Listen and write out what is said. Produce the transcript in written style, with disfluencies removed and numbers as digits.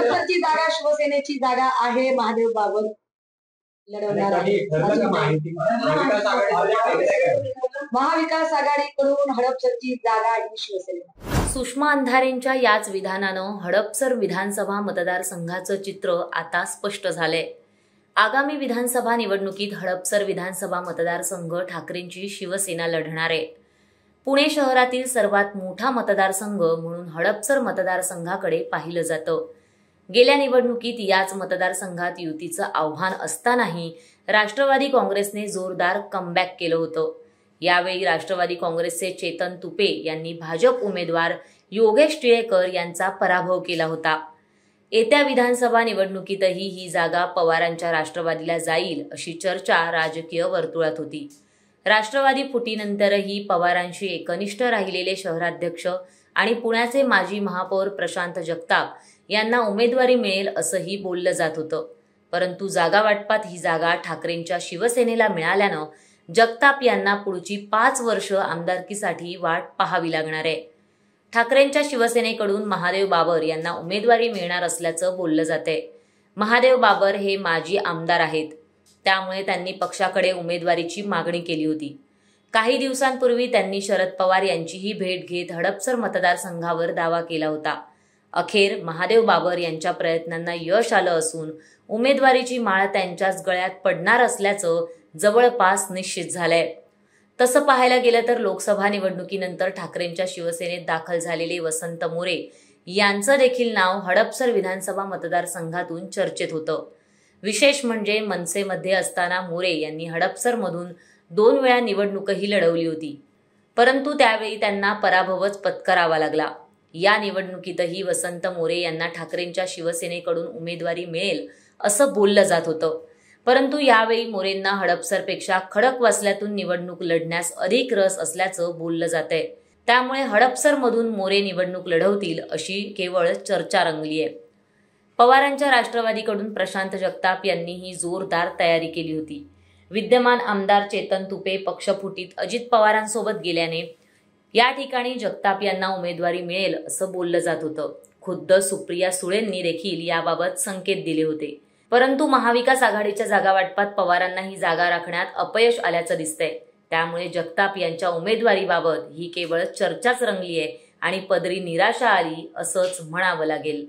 हडपसरची जागा शिवसेनेची जागा आहे. महादेव बाबर लढवणार आहे. महाविकास आघाडीकडून हडपसरची जागा ही शिवसेनेला. सुषमा अंधारेंच्या याच विधानानं हडपसर विधानसभा मतदारसंघाचं चित्र आता स्पष्ट झालंय. आगामी विधानसभा निवडणुकीत हडपसर विधानसभा मतदारसंघ ठाकरेंची शिवसेना लढणार आहे. पुणे शहरातील सर्वात मोठा मतदारसंघ म्हणून हडपसर मतदारसंघाकडे पाहिलं जातं. गेल्या निवडणुकीत याच मतदारसंघात युतीचं आव्हान असतानाही राष्ट्रवादी काँग्रेसने जोरदार कमबॅक केलं होतं. यावेळी राष्ट्रवादी काँग्रेसचे चेतन तुपे यांनी भाजप उमेदवार योगेश टिळेकर यांचा पराभव केला होता. येत्या विधानसभा निवडणुकीतही ही जागा पवारांच्या राष्ट्रवादीला जाईल अशी चर्चा राजकीय वर्तुळात होती. राष्ट्रवादी फुटीनंतरही पवारांशी एकनिष्ठ राहिलेले शहराध्यक्ष आणि पुण्याचे माजी महापौर प्रशांत जगताप यांना उमेदवारी मिळेल असंही बोललं जात होतं. परंतु जागा वाटपात ही जागा ठाकरेंच्या शिवसेनेला मिळाल्यानं जगताप यांना पुढची 5 वर्ष आमदारकीसाठी वाट पाहावी लागणार आहे. ठाकरेंच्या शिवसेनेकडून महादेव बाबर यांना उमेदवारी मिळणार असल्याचं बोललं जातंय. महादेव बाबर हे माजी आमदार आहेत, त्यामुळे त्यांनी पक्षाकडे उमेदवारीची मागणी केली होती. काही दिवसांपूर्वी त्यांनी शरद पवार यांचीही भेट घेत हडपसर मतदारसंघावर दावा केला होता. अखेर महादेव बाबर यांच्या प्रयत्नांना यश आलं असून उमेदवारीची माळ त्यांच्याच गळ्यात पडणार असल्याचं जवळपास निश्चित झालंय. तसं पाहायला गेलं तर लोकसभा निवडणुकीनंतर ठाकरेंच्या शिवसेनेत दाखल झालेले वसंत मोरे यांचं देखील नाव हडपसर विधानसभा मतदारसंघातून चर्चेत होतं. विशेष म्हणजे मनसेमध्ये असताना मोरे यांनी हडपसरमधून 2 वेळा निवडणूकही लढवली होती, परंतु त्यावेळी त्यांना पराभवच पत्करावा लागला. या निवडणुकीतही वसंत मोरे यांना ठाकरेंच्या शिवसेनेकडून उमेदवारी मिळेल असं बोललं जात होतं, परंतु यावेळी मोरेंना हडपसरपेक्षा खडकवासल्यातून निवडणूक लढण्यास अधिक रस असल्याचं बोललं जातंय. त्यामुळे हडपसरमधून मोरे निवडणूक लढवतील अशी केवळ चर्चा रंगली आहे. पवारांच्या राष्ट्रवादीकडून प्रशांत जगताप यांनीही जोरदार तयारी केली होती. विद्यमान आमदार चेतन तुपे पक्षफुटीत अजित पवारांसोबत गेल्याने या ठिकाणी जगताप यांना उमेदवारी मिळेल असं बोललं जात होतं. खुद्द सुप्रिया सुळेंनी देखील याबाबत संकेत दिले होते. परंतु महाविकास आघाडीच्या जागा वाटपात पवारांना ही जागा राखण्यात अपयश आल्याचं दिसतंय. त्यामुळे जगताप यांच्या उमेदवारीबाबत ही केवळ चर्चाच रंगली आहे आणि पदरी निराशा आली असंच म्हणावं लागेल.